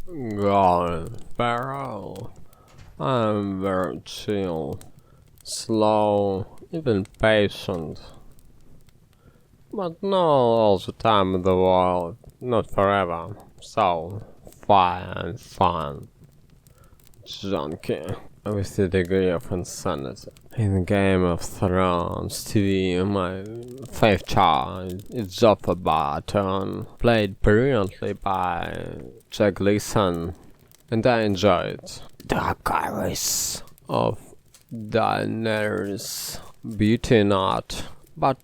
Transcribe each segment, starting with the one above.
Goin, Pharaoh. I'm very chill, slow, even patient. But not all the time in the world, not forever. So, fun, junkie, with a degree of insanity. In Game of Thrones TV, my favorite char is Joffrey Baratheon, played brilliantly by Jack Gleeson, and I enjoyed dracaris of Daenerys. Beauty not, but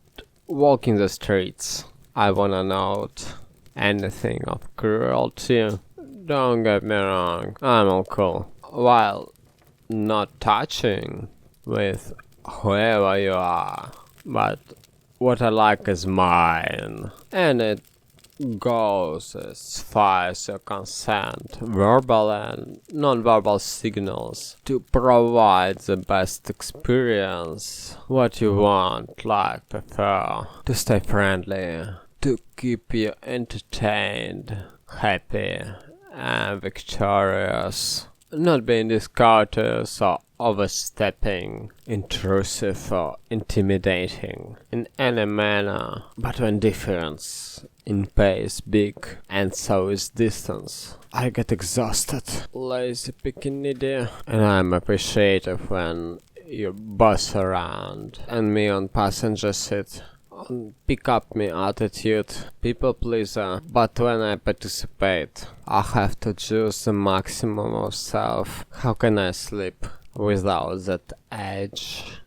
walking the streets, I wanna note anything of cruelty. Don't get me wrong, I'm all cool. While not touching with whoever you are, but what I like is mine, and it goes as far as your consent, verbal and non-verbal signals to provide the best experience, what you want, like, prefer, to stay friendly, to keep you entertained, happy, and victorious, not being discourteous or overstepping, intrusive or intimidating in any manner, but when difference in pace big and so is distance. I get exhausted, lazy, picky, needy, and I'm appreciative when you boss around and me on passenger seat. On pick up me attitude, people pleaser, but when I participate, I have to choose the maximum of self. How can I sleep without that edge?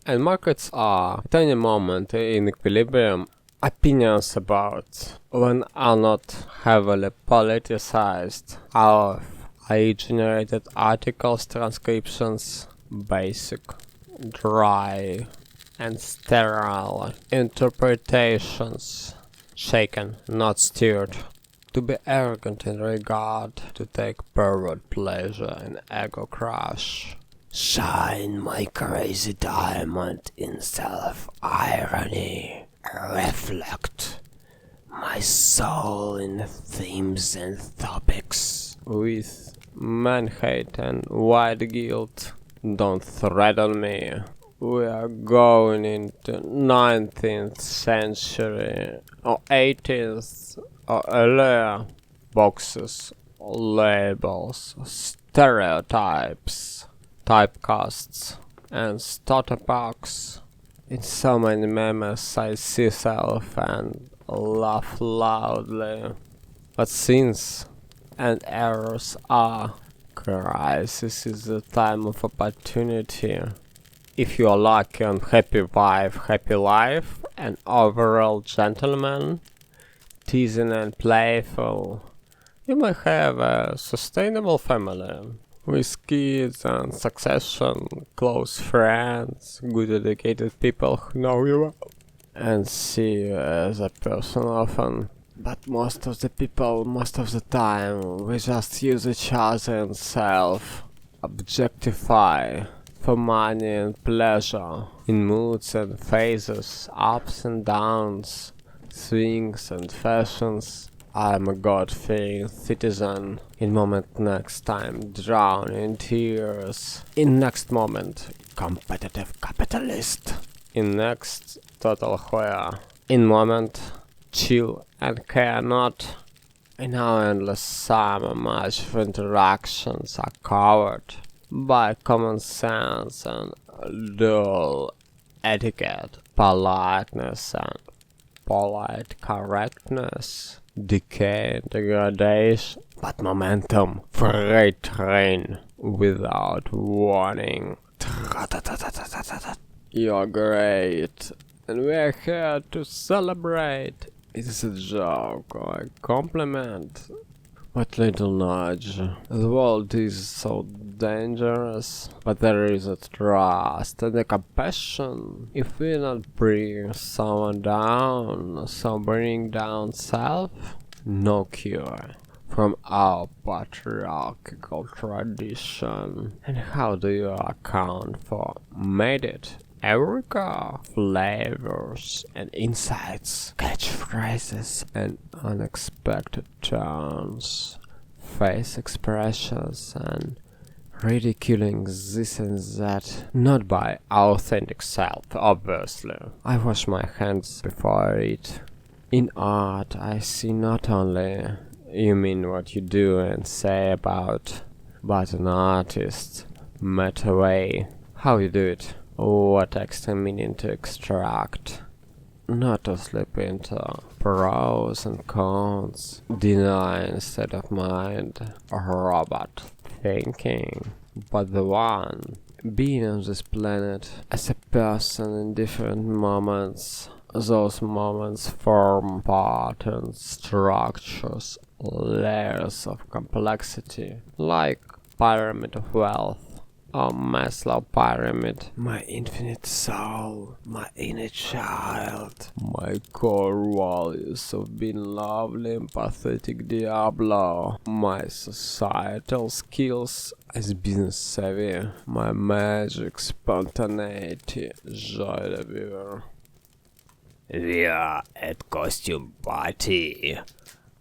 And markets are, at any moment, in equilibrium. Opinions about when are not heavily politicized, of AI-generated articles, transcriptions, basic, dry, and sterile interpretations, shaken, not stirred, to be arrogant in regard, to take pervert pleasure in ego crush. Shine my crazy diamond in self-irony, reflect my soul in themes and topics. With man-hate and white guilt, don't threaten me. We are going into 19th century or 18th or earlier. Boxes, labels, stereotypes, typecasts, and starter packs. In so many memes I see self and laugh loudly. But sins and errors are. Crisis is the time of opportunity. If you are lucky on happy wife, happy life, and overall gentleman, teasing and playful, you may have a sustainable family, with kids and succession, close friends, good educated people who know you well, and see you as a person often. But most of the people, most of the time, we just use each other and self-objectify for money and pleasure, in moods and phases, ups and downs, swings and fashions. I am a God-fearing citizen. In moment next time, drown in tears. In next moment, competitive capitalist. In next, total whore. In moment, chill and care not. In our endless summer, much of interactions are covered by common sense and dual etiquette, politeness and polite correctness, decay and degradation, but momentum, freight train without warning. You're great, and we're here to celebrate. It is a joke or a compliment. What little nudge. The world is so dangerous, but there is a trust and a compassion. If we not bring someone down, so bring down self, no cure from our patriarchal tradition. And how do you account for made it? Eureka, flavors and insights, catchphrases and unexpected turns, face expressions and ridiculing this and that, not by authentic self, obviously. I wash my hands before I eat. In art, I see not only you mean what you do and say about, but an artist, meta way, how you do it, what extra meaning to extract. Not to slip into pros and cons, deny instead of mind, robot thinking, but the one, being on this planet as a person in different moments. Those moments form patterns, structures, layers of complexity, like pyramid of wealth. Oh, Maslow pyramid. My infinite soul, my inner child, my core values of being lovely, empathetic Diablo, my societal skills as business savvy, my magic, spontaneity, joy the viewer. We are at costume party.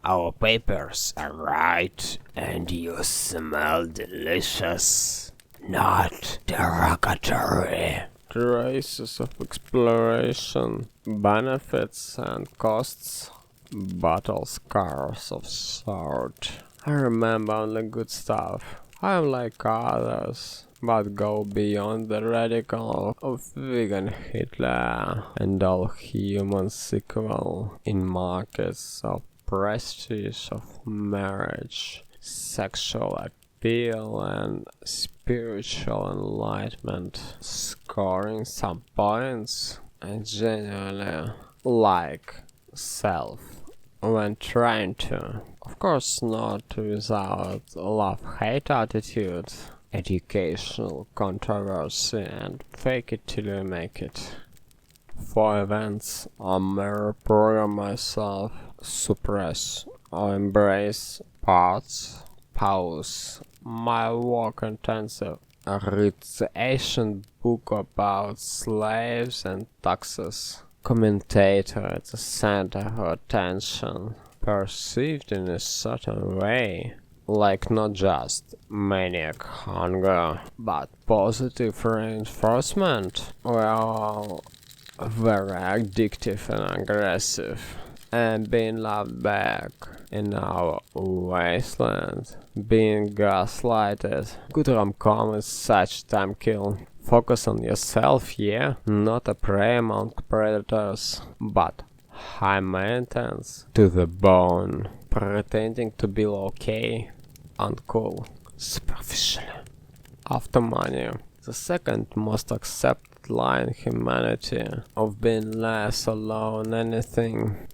Our papers are right and you smell delicious. Not derogatory. Traces of exploration, benefits and costs, battle scars of sort. I remember only good stuff. I am like others, but go beyond the radical of vegan Hitler and all human sequel in markets of prestige of marriage, sexual appeal and spiritual enlightenment, scoring some points and genuinely like self when trying to. Of course not without love-hate attitude, educational controversy and fake it till you make it. For events, I may program myself, suppress or embrace parts, pause. My work intensive. Read the ancient book about slaves and taxes. Commentator at the center of attention, perceived in a certain way, like not just maniac hunger, but positive reinforcement. Well, very addictive and aggressive. And being loved back in our wasteland, being gaslighted. Good rom-com is such time kill. Focus on yourself, yeah, not a prey among predators, but high maintenance to the bone, pretending to be okay, uncool, superficially. After money, the second most accepted line in humanity of being less alone anything.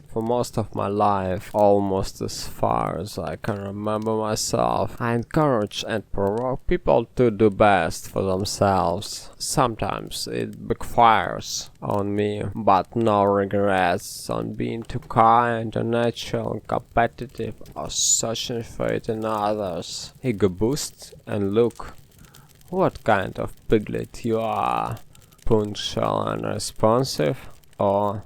For most of my life, almost as far as I can remember myself, I encourage and provoke people to do best for themselves. Sometimes it backfires on me, but no regrets on being too kind, unnatural, competitive, or searching for it in others. Ego boost and look what kind of piglet you are, punctual and responsive, or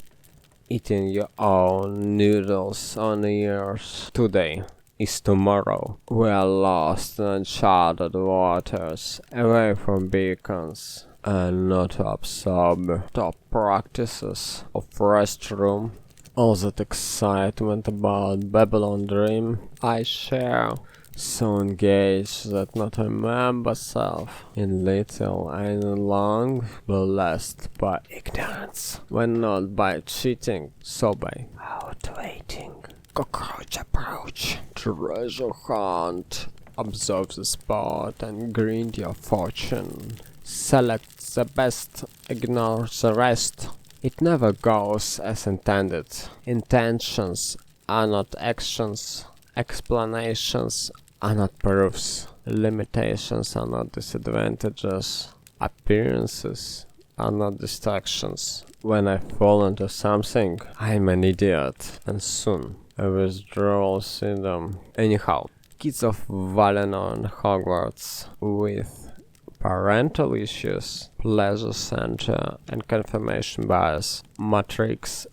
eating your own noodles on yours. Today is tomorrow. We are lost in uncharted waters, away from beacons, and not to absorb top practices of restroom. All that excitement about Babylon Dream I share. So engaged that not remember self in little and in long, blessed by ignorance, when not by cheating, so by outwaiting. Cockroach approach, treasure hunt, observe the spot and grind your fortune. Select the best, ignore the rest. It never goes as intended. Intentions are not actions. Explanations are not proofs. Limitations are not disadvantages. Appearances are not distractions. When I fall into something, I'm an idiot, and soon a withdrawal syndrome. Anyhow, kids of Valinor and Hogwarts with parental issues, pleasure center and confirmation bias, matrix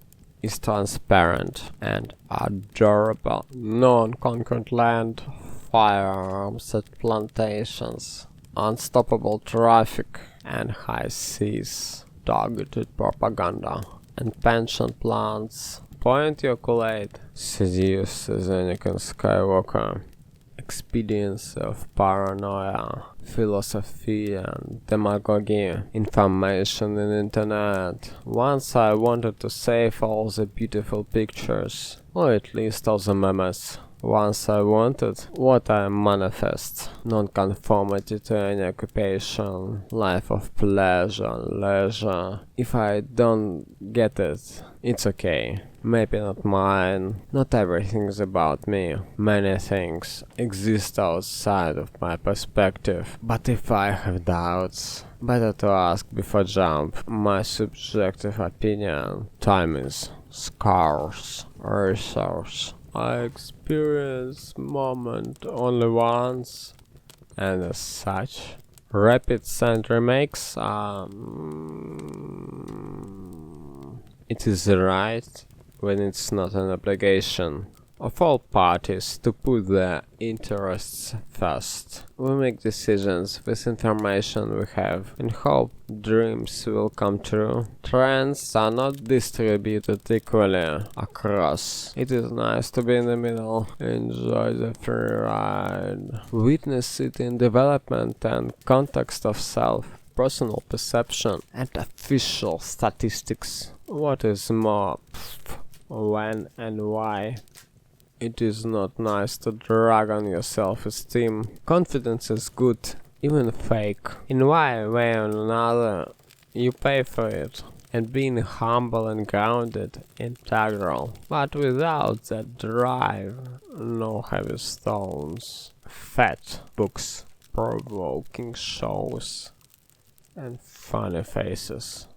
is transparent and adorable. Non-concrete land firearms at plantations, unstoppable traffic and high seas, targeted propaganda, and pension plans. Point calculate, seduce as Anakin Skywalker. Expedience of paranoia, philosophy and demagogy, information and internet. Once I wanted to save all the beautiful pictures, or at least all the memes. Once I wanted what I manifest, non-conformity to any occupation, life of pleasure and leisure. If I don't get it, it's okay. Maybe not mine. Not everything is about me. Many things exist outside of my perspective. But if I have doubts, better to ask before jump. My subjective opinion. Time is scarce resource. I experience moment only once, and as such, repeats and remakes. It is right when it's not an obligation of all parties to put their interests first. We make decisions with information we have and hope dreams will come true. Trends are not distributed equally across. It is nice to be in the middle, enjoy the free ride, witness it in development and context of self, personal perception and official statistics. What is more, when and why? It is not nice to drag on your self-esteem. Confidence is good, even fake. In one way or another, you pay for it. And being humble and grounded, integral. But without that drive, no heavy stones, fat books, provoking shows, and funny faces.